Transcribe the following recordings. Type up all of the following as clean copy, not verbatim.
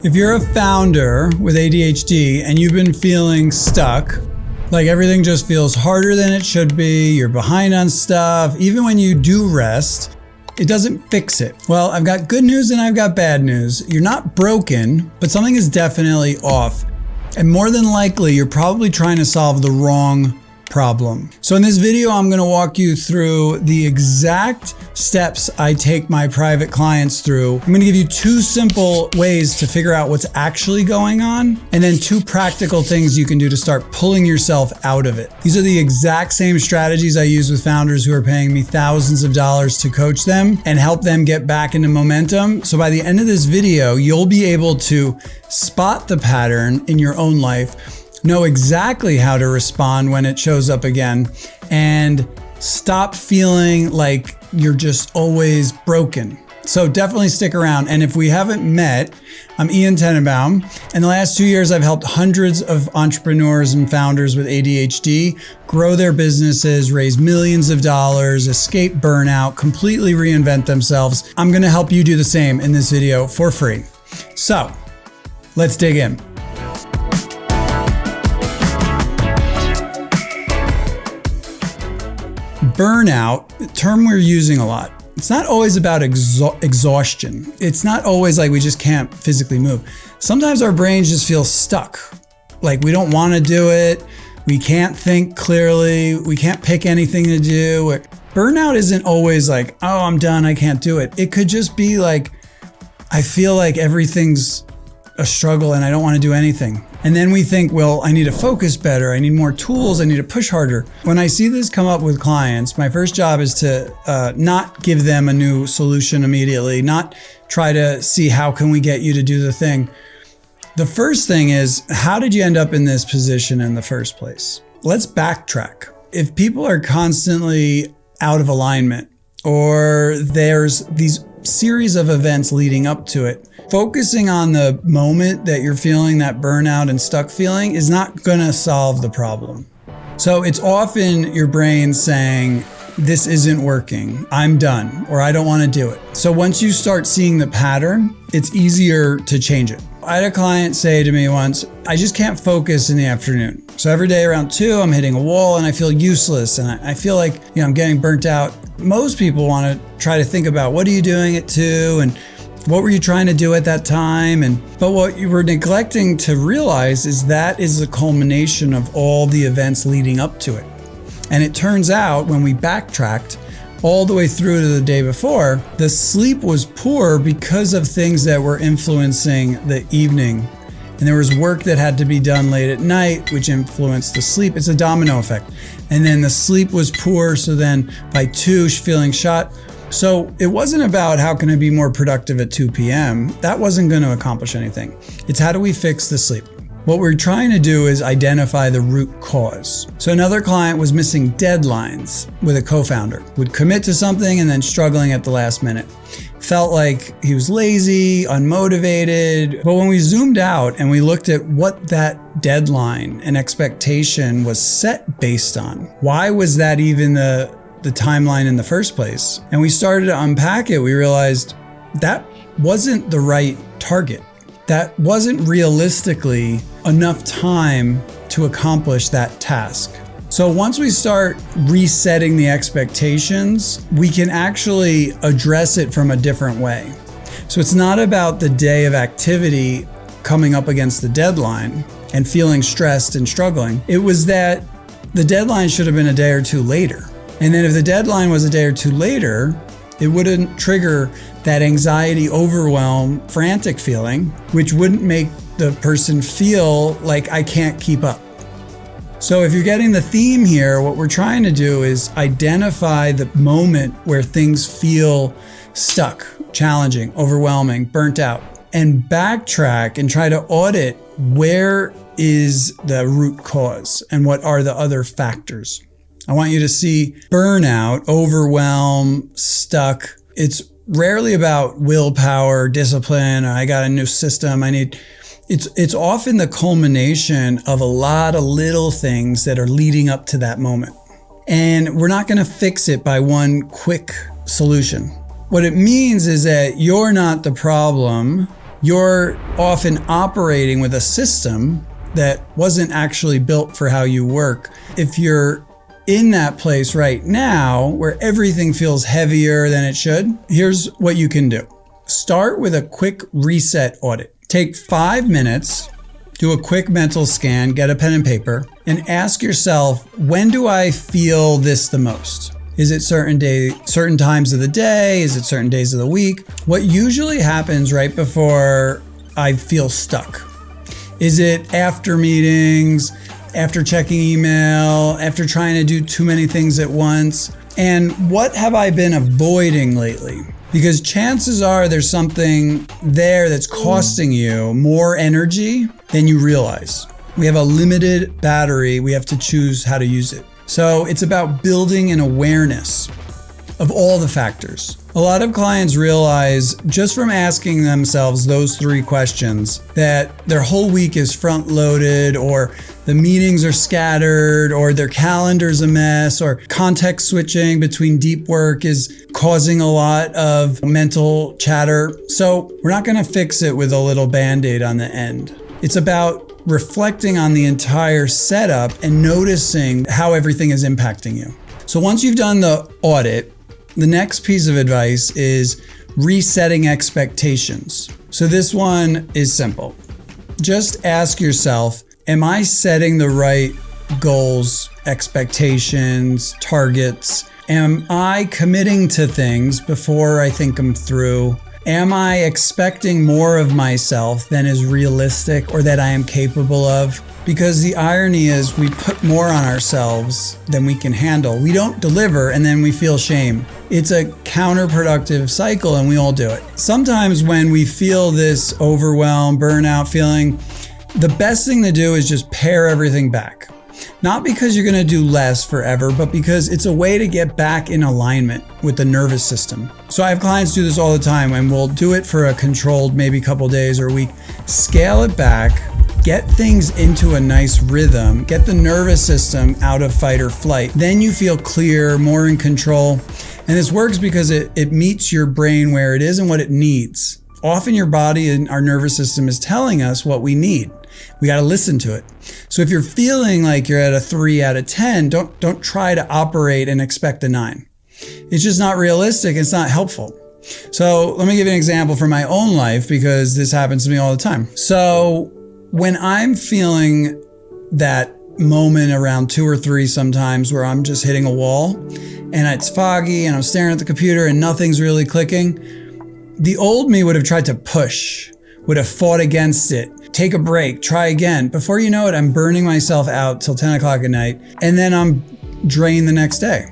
If you're a founder with ADHD and you've been feeling stuck, like everything just feels harder than it should be, you're behind on stuff, even when you do rest, it doesn't fix it. Well, I've got good news and I've got bad news. You're not broken, but something is definitely off. And more than likely, you're probably trying to solve the wrong problem. So in this video, I'm going to walk you through the exact steps I take my private clients through. I'm going to give you two simple ways to figure out what's actually going on, and then two practical things you can do to start pulling yourself out of it. These are the exact same strategies I use with founders who are paying me thousands of dollars to coach them and help them get back into momentum. So by the end of this video, you'll be able to spot the pattern in your own life, know exactly how to respond when it shows up again, and stop feeling like you're just always broken. So definitely stick around. And if we haven't met, I'm Ian Tenenbaum. In the last 2 years, I've helped hundreds of entrepreneurs and founders with ADHD grow their businesses, raise millions of dollars, escape burnout, completely reinvent themselves. I'm going to help you do the same in this video for free. So let's dig in. Burnout, a term we're using a lot. It's not always about exhaustion. It's not always like we just can't physically move. Sometimes our brains just feel stuck. Like we don't want to do it. We can't think clearly. We can't pick anything to do. Burnout isn't always like, oh, I'm done, I can't do it. It could just be like, I feel like everything's a struggle and I don't want to do anything. And then we think, well, I need to focus better. I need more tools. I need to push harder. When I see this come up with clients, my first job is to not give them a new solution immediately, not try to see how can we get you to do the thing. The first thing is, how did you end up in this position in the first place? Let's backtrack. If people are constantly out of alignment, or there's these series of events leading up to it, focusing on the moment that you're feeling that burnout and stuck feeling is not going to solve the problem. So it's often your brain saying, this isn't working, I'm done, or I don't want to do it. So once you start seeing the pattern, it's easier to change it. I had a client say to me once, I just can't focus in the afternoon. So every day around 2, I'm hitting a wall and I feel useless and I feel like, I'm getting burnt out. Most people want to try to think about, what are you doing at 2 and what were you trying to do at that time? But what you were neglecting to realize is that is the culmination of all the events leading up to it. And it turns out when we backtracked all the way through to the day before, the sleep was poor because of things that were influencing the evening. And there was work that had to be done late at night, which influenced the sleep. It's a domino effect. And then the sleep was poor. So then by 2, feeling shot. So it wasn't about how can I be more productive at 2 p.m. That wasn't going to accomplish anything. It's how do we fix the sleep? What we're trying to do is identify the root cause. So another client was missing deadlines with a co-founder, would commit to something and then struggling at the last minute. Felt like he was lazy, unmotivated. But when we zoomed out and we looked at what that deadline and expectation was set based on, why was that even the timeline in the first place? And we started to unpack it. We realized that wasn't the right target. That wasn't realistically enough time to accomplish that task. So once we start resetting the expectations, we can actually address it from a different way. So it's not about the day of activity coming up against the deadline and feeling stressed and struggling. It was that the deadline should have been a day or 2 later. And then if the deadline was a day or 2 later, it wouldn't trigger that anxiety, overwhelm, frantic feeling, which wouldn't make the person feel like I can't keep up. So if you're getting the theme here, what we're trying to do is identify the moment where things feel stuck, challenging, overwhelming, burnt out, and backtrack and try to audit where is the root cause and what are the other factors. I want you to see burnout, overwhelm, stuck. It's rarely about willpower, discipline, I got a new system, It's often the culmination of a lot of little things that are leading up to that moment. And we're not going to fix it by one quick solution. What it means is that you're not the problem. You're often operating with a system that wasn't actually built for how you work. If you're in that place right now where everything feels heavier than it should, here's what you can do. Start with a quick reset audit. Take 5 minutes, do a quick mental scan, get a pen and paper, and ask yourself, when do I feel this the most? Is it certain times of the day? Is it certain days of the week? What usually happens right before I feel stuck? Is it after meetings, after checking email, after trying to do too many things at once? And what have I been avoiding lately? Because chances are there's something there that's costing you more energy than you realize. We have a limited battery. We have to choose how to use it. So it's about building an awareness of all the factors. A lot of clients realize just from asking themselves those 3 questions that their whole week is front loaded, or the meetings are scattered, or their calendar's a mess, or context switching between deep work is causing a lot of mental chatter. So we're not gonna fix it with a little Band-Aid on the end. It's about reflecting on the entire setup and noticing how everything is impacting you. So once you've done the audit, the next piece of advice is resetting expectations. So this one is simple. Just ask yourself, am I setting the right goals, expectations, targets? Am I committing to things before I think them through? Am I expecting more of myself than is realistic or that I am capable of? Because the irony is we put more on ourselves than we can handle. We don't deliver and then we feel shame. It's a counterproductive cycle and we all do it. Sometimes when we feel this overwhelm, burnout feeling, the best thing to do is just pare everything back. Not because you're gonna do less forever, but because it's a way to get back in alignment with the nervous system. So I have clients do this all the time, and we'll do it for a controlled maybe couple days or a week. Scale it back, get things into a nice rhythm, get the nervous system out of fight or flight. Then you feel clear, more in control. And this works because it meets your brain where it is and what it needs. Often your body and our nervous system is telling us what we need. We got to listen to it. So if you're feeling like you're at a 3 out of 10, don't try to operate and expect a 9. It's just not realistic. It's not helpful. So let me give you an example from my own life, because this happens to me all the time. So when I'm feeling that moment around 2 or 3 sometimes where I'm just hitting a wall and it's foggy and I'm staring at the computer and nothing's really clicking, the old me would have tried to push, would have fought against it, take a break, try again. Before you know it, I'm burning myself out till 10 o'clock at night, and then I'm drained the next day.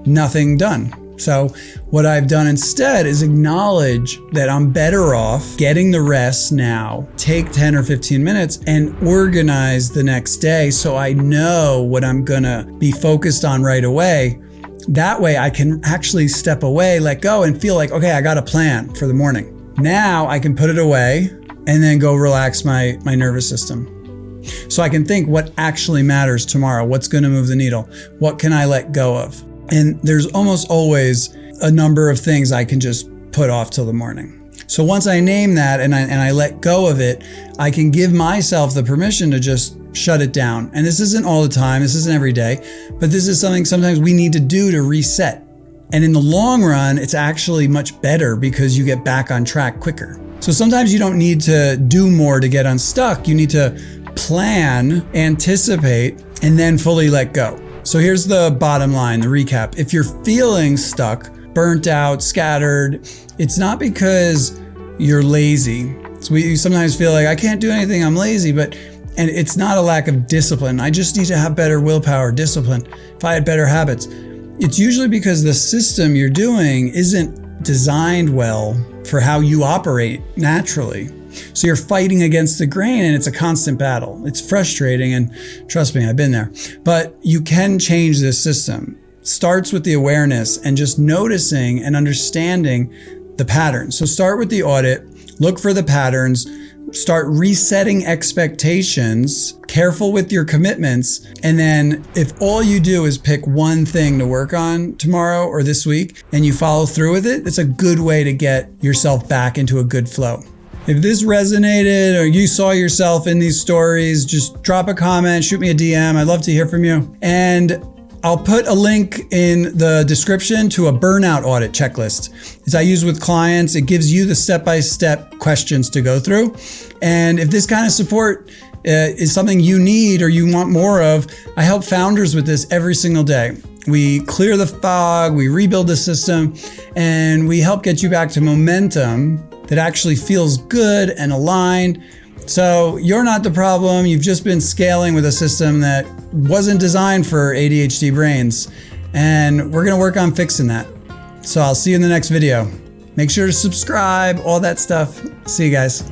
Nothing done. So what I've done instead is acknowledge that I'm better off getting the rest now, take 10 or 15 minutes and organize the next day so I know what I'm gonna be focused on right away. That way I can actually step away, let go, and feel like, okay, I got a plan for the morning. Now I can put it away and then go relax my nervous system. So I can think what actually matters tomorrow, what's gonna move the needle, what can I let go of? And there's almost always a number of things I can just put off till the morning. So once I name that and I let go of it, I can give myself the permission to just shut it down. And this isn't all the time, this isn't every day, but this is something sometimes we need to do to reset. And in the long run, it's actually much better because you get back on track quicker. So sometimes you don't need to do more to get unstuck. You need to plan, anticipate, and then fully let go. So here's the bottom line, the recap. If you're feeling stuck, burnt out, scattered, it's not because you're lazy. So we sometimes feel like I can't do anything, I'm lazy, and it's not a lack of discipline. I just need to have better willpower, discipline. If I had better habits, it's usually because the system you're doing isn't designed well for how you operate naturally. So you're fighting against the grain and it's a constant battle. It's frustrating, and trust me, I've been there. But you can change this system. It starts with the awareness and just noticing and understanding the patterns. So start with the audit, look for the patterns, start resetting expectations, careful with your commitments, and then if all you do is pick one thing to work on tomorrow or this week and you follow through with it, it's a good way to get yourself back into a good flow. If this resonated or you saw yourself in these stories, just drop a comment, shoot me a DM. I'd love to hear from you. And I'll put a link in the description to a burnout audit checklist. As I use with clients, it gives you the step-by-step questions to go through. And if this kind of support is something you need or you want more of, I help founders with this every single day. We clear the fog, we rebuild the system, and we help get you back to momentum that actually feels good and aligned. So you're not the problem. You've just been scaling with a system that wasn't designed for ADHD brains. And we're gonna work on fixing that. So I'll see you in the next video. Make sure to subscribe, all that stuff. See you guys.